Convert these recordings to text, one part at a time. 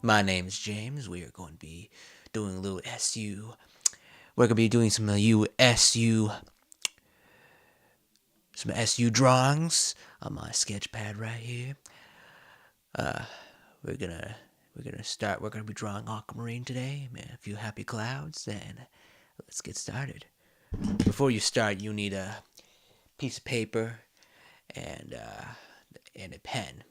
My name is James. We are going to be doing a little SU. We're going to be doing some SU drawings on my sketch pad right here. We're gonna start. We're gonna be drawing aquamarine today. A few happy clouds, and let's get started. Before you start, you need a piece of paper and a pen.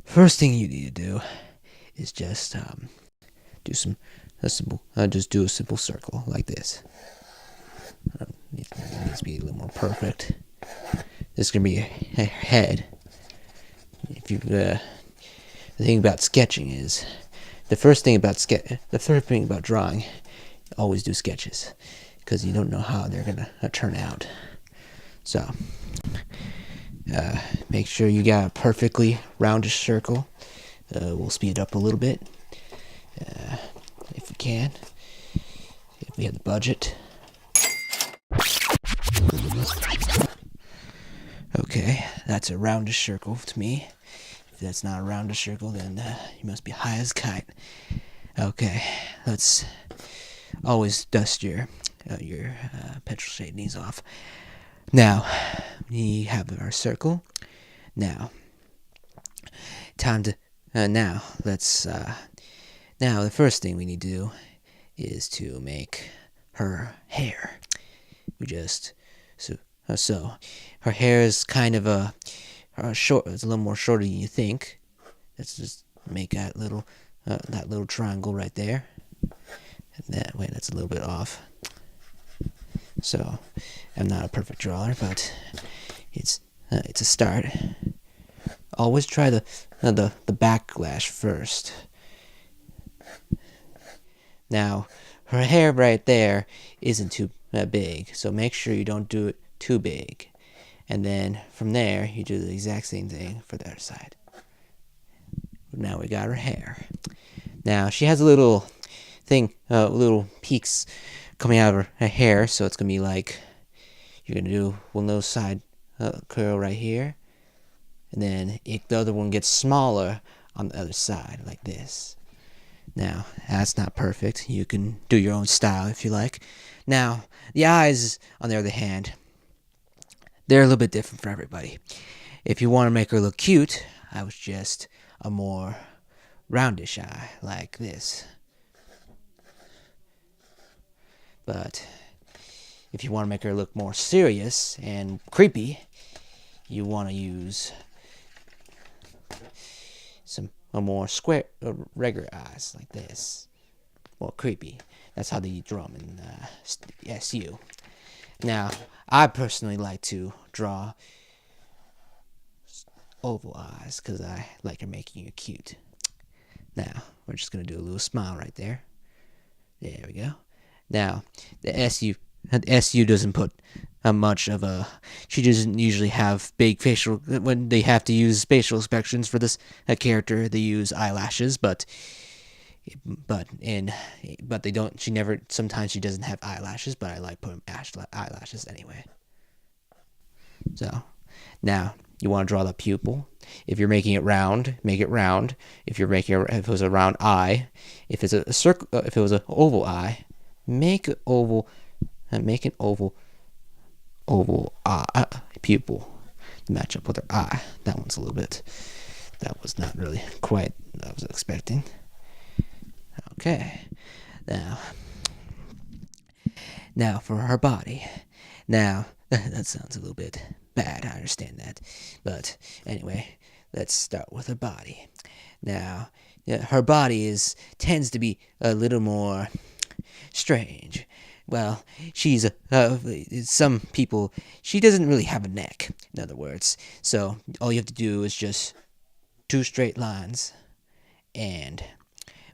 First thing you need to do is just do a simple circle like this. It needs to be a little more perfect. This is gonna be a head. If you the thing about sketching is the first thing about drawing, always do sketches because you don't know how they're gonna turn out. So make sure you got a perfectly roundish circle. We'll speed it up a little bit if we can, if we have the budget. Okay, that's a roundish circle to me. If that's not a roundish circle, then you must be high as a kite. Okay, let's always dust your pencil shadings off. Now, we have our circle. Now, time to now the first thing we need to do is to make her hair. So her hair is kind of short. It's a little more shorter than you think. Let's just make that little triangle right there. And that's a little bit off. So I'm not a perfect drawer, but it's a start. Always try the backlash first. Now her hair right there isn't too big, so make sure you don't do it too big. And then from there, you do the exact same thing for the other side. Now we got her hair. Now she has a little little peaks coming out of her hair, so it's gonna be like you're gonna do one little side curl right here, and then the other one gets smaller on the other side like this. Now that's not perfect. You can do your own style if you like. Now the eyes, on the other hand, they're a little bit different for everybody. If you want to make her look cute, I would suggest a more roundish eye like this. But if you want to make her look more serious and creepy, you want to use a more square, regular eyes like this. More creepy. That's how they draw them in SU. Now, I personally like to draw oval eyes because I like her making it cute. Now, we're just going to do a little smile right there. There we go. Now, the SU doesn't put much of a... She doesn't usually have big facial... When they have to use facial expressions for this character, they use eyelashes, but they don't. She never. Sometimes she doesn't have eyelashes, but I like putting eyelashes anyway. So now you want to draw the pupil. If you're making it round, make it round. If it was a round eye, if it's a circle, if it was an oval eye, make an oval pupil to match up with her eye. That was not really quite what I was expecting. Okay, now for her body. Now, that sounds a little bit bad, I understand that. But anyway, let's start with her body. Now, her body tends to be a little more strange. Well, some people, she doesn't really have a neck, in other words. So all you have to do is just 2 straight lines and...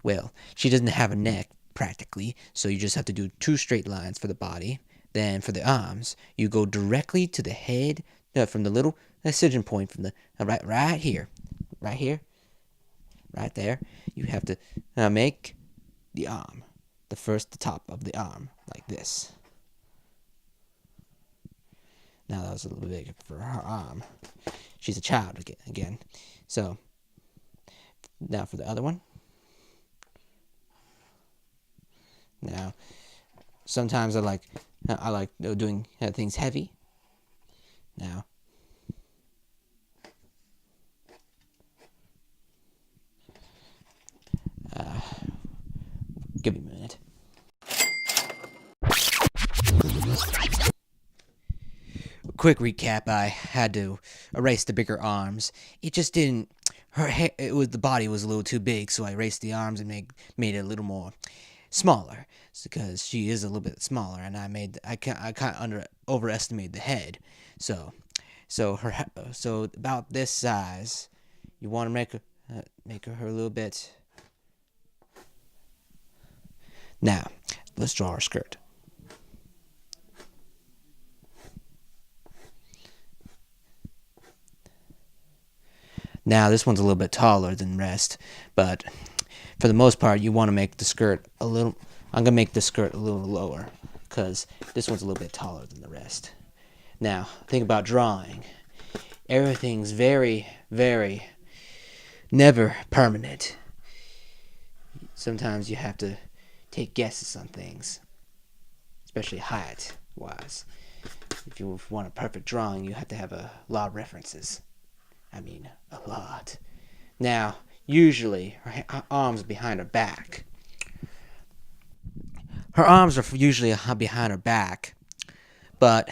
Well, she doesn't have a neck, practically, so you just have to do 2 straight lines for the body. Then for the arms, you go directly to the head, from the little incision point, from the right here, right there. You have to make the arm, the top of the arm, like this. Now that was a little big for her arm. She's a child again. So now for the other one. Now sometimes I like doing things heavy. Now give me a minute. Quick recap: I had to erase the bigger arms. It just didn't. Her hair, the body was a little too big, so I erased the arms and made it a little more smaller, because she is a little bit smaller, and I kind of overestimated the head. So about this size. You want to make her a little bit. Now let's draw her skirt. Now this one's a little bit taller than the rest, but for the most part, you want to make the skirt a little. I'm gonna make the skirt a little lower because this one's a little bit taller than the rest. Now think about drawing. Everything's very, very never permanent. Sometimes you have to take guesses on things, especially height wise. If you want a perfect drawing, you have to have a lot of references. I mean, a lot. Now, usually, her arms are behind her back. Her arms are usually behind her back, but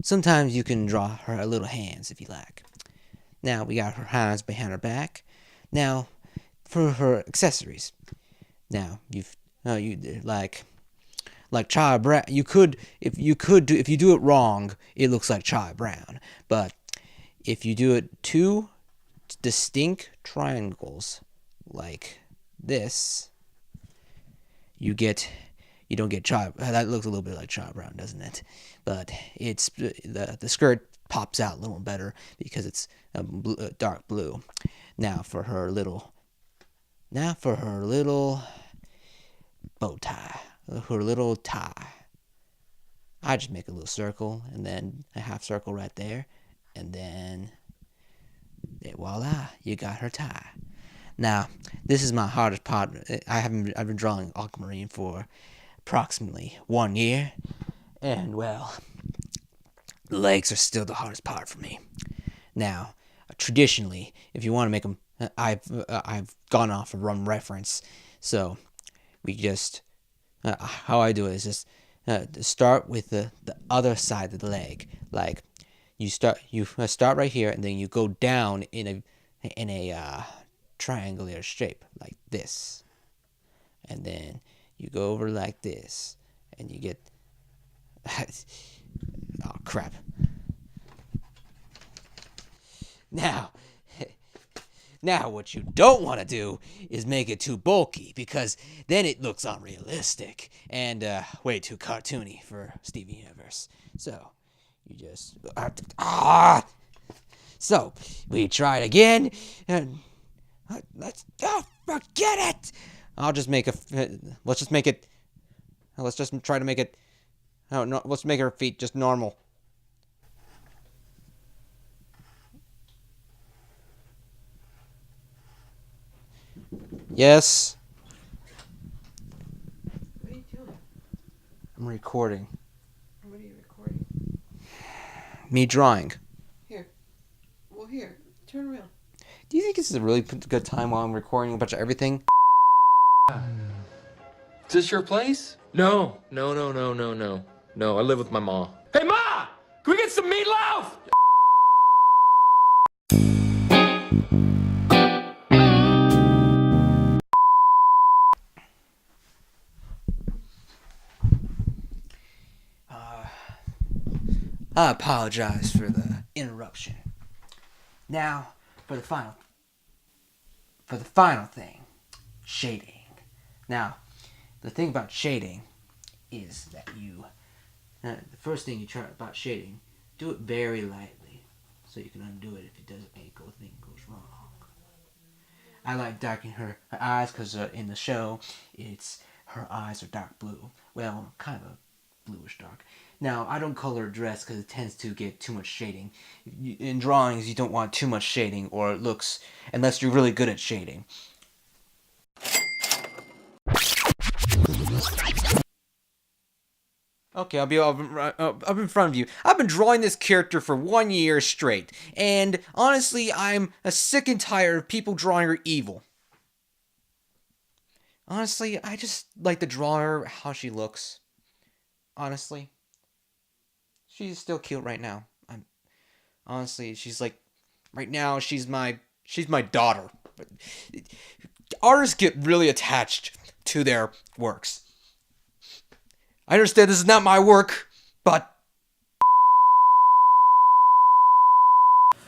sometimes you can draw her little hands if you like. Now, we got her hands behind her back. Now, for her accessories. Now, you like Charlie Brown. If you do it wrong, it looks like Charlie Brown. But if you do it two distinct triangles like this, you don't get Charlie. That looks a little bit like Charlie Brown, doesn't it? But it's the skirt pops out a little better because it's dark blue. Now for her little bow tie, her little tie. I just make a little circle and then a half circle right there, and then voila, you got her tie. Now, this is my hardest part. I've been drawing aquamarine for approximately 1 year, and well, the legs are still the hardest part for me. Now, traditionally, if you want to make them, I've gone off of rum reference, so we just how I do it is just start with the other side of the leg. Like you start right here, and then you go down in a triangular shape like this, and then you go over like this, and you get oh crap. Now what you don't want to do is make it too bulky, because then it looks unrealistic and way too cartoony for Steven Universe. So you just So we try it again, and let's forget it. Let's just try to make it. Oh no, let's make her feet just normal. Yes. What are you doing? I'm recording. What are you recording? Me drawing. Here. Well, here. Turn around. Do you think this is a really good time while I'm recording a bunch of everything? Is this your place? No, no. No, I live with my ma. Hey, Ma! Can we get some meatloaf? I apologize for the interruption. Now, for the final thing, shading. Now, the thing about shading is that the first thing you try about shading, do it very lightly, so you can undo it if it doesn't anything goes wrong. I like darkening her eyes because in the show, her eyes are dark blue. Well, kind of bluish dark. Now, I don't color a dress because it tends to get too much shading. In drawings, you don't want too much shading, or it looks, unless you're really good at shading. Okay, I'll be up in front of you. I've been drawing this character for 1 year straight, and honestly, I'm sick and tired of people drawing her evil. Honestly, I just like to draw her how she looks. Honestly. She's still cute right now. Honestly, she's like, right now, she's my daughter. Artists get really attached to their works. I understand this is not my work, but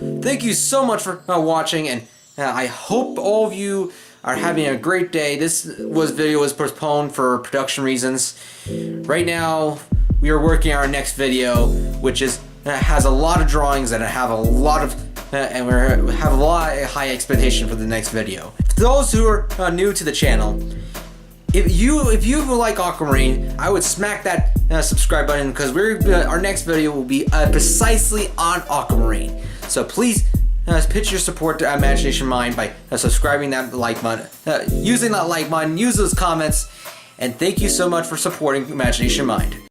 thank you so much for watching, and I hope all of you are having a great day. This video was postponed for production reasons. Right now, we are working on our next video, which has a lot of drawings and have a lot of and we have a lot of high expectation for the next video. For those who are new to the channel, if you like Aquamarine, I would smack that subscribe button, because our next video will be precisely on Aquamarine. So please pitch your support to Imagination Mind by subscribing, that like button, using that like button, use those comments, and thank you so much for supporting Imagination Mind.